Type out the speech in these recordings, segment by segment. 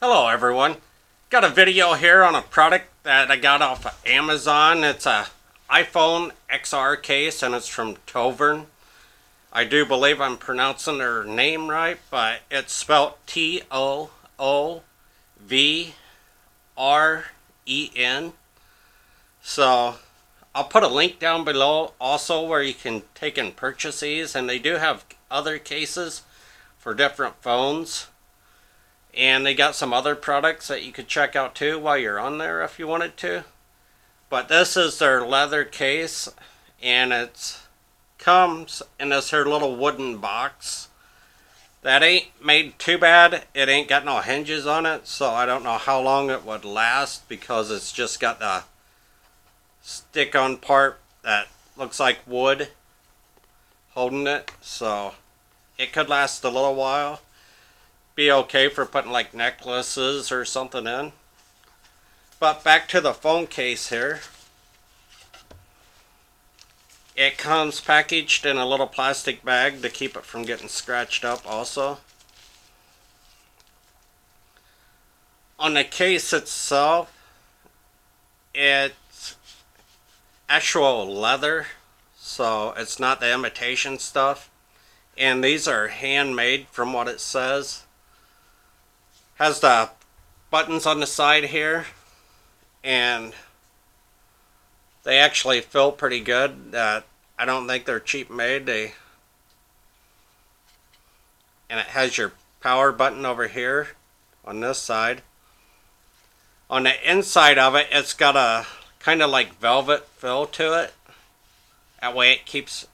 Hello everyone. Got a video here on a product that I got off of Amazon. It's a iPhone XR case and it's from Toovren. I do believe I'm pronouncing their name right, but it's spelled Toovren. So I'll put a link down below also where you can take and purchase these, and they do have other cases for different phones. And they got some other products that you could check out too while you're on there if you wanted to. But this is their leather case, and it comes in this here little wooden box. That ain't made too bad. It ain't got no hinges on it, so I don't know how long it would last because it's just got the stick-on part that looks like wood holding it. So it could last a little while. Be okay for putting like necklaces or something in. But back to the phone case here. It comes packaged in a little plastic bag to keep it from getting scratched up also. On the case itself, it's actual leather, so it's not the imitation stuff. And these are handmade from what it says. Has the buttons on the side here, and they actually feel pretty good. I don't think they're cheap made. And it has your power button over here on this side. On the inside of it, it's got a kind of like velvet feel to it. That way it keeps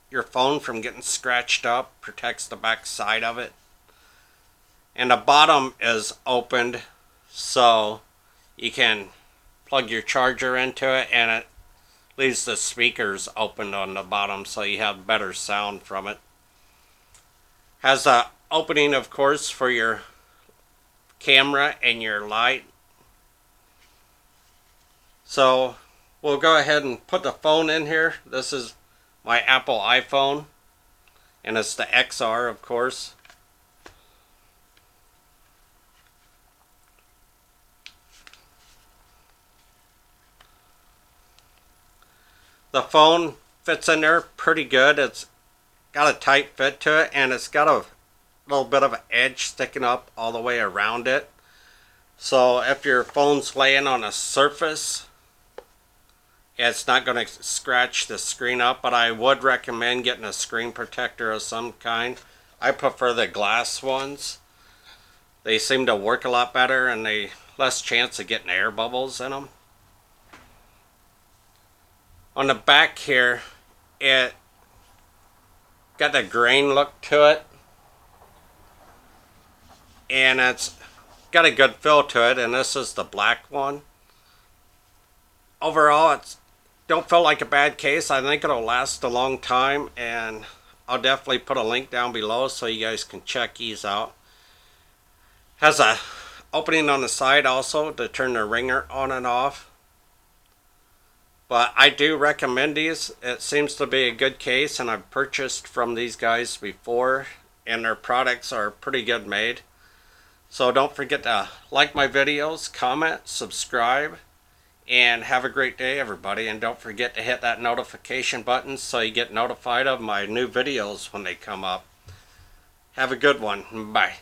your phone from getting scratched up, protects the back side of it. And the bottom is opened so you can plug your charger into it, and it leaves the speakers open on the bottom so you have better sound from it. Has a opening, of course, for your camera and your light. So we'll go ahead and put the phone in here. This is my Apple iPhone, and it's the XR, of course. The phone fits in there pretty good. It's got a tight fit to it, and it's got a little bit of an edge sticking up all the way around it. So if your phone's laying on a surface, it's not going to scratch the screen up, but I would recommend getting a screen protector of some kind. I prefer the glass ones. They seem to work a lot better, and they less chance of getting air bubbles in them. On the back here, it got a grain look to it, and it's got a good feel to it, and this is the black one. Overall, it's don't feel like a bad case. I think it'll last a long time, and I'll definitely put a link down below so you guys can check these out. Has a opening on the side also to turn the ringer on and off. But I do recommend these. It seems to be a good case, and I've purchased from these guys before, and their products are pretty good made. So don't forget to like my videos, comment, subscribe, and have a great day, everybody. And don't forget to hit that notification button so you get notified of my new videos when they come up. Have a good one. Bye.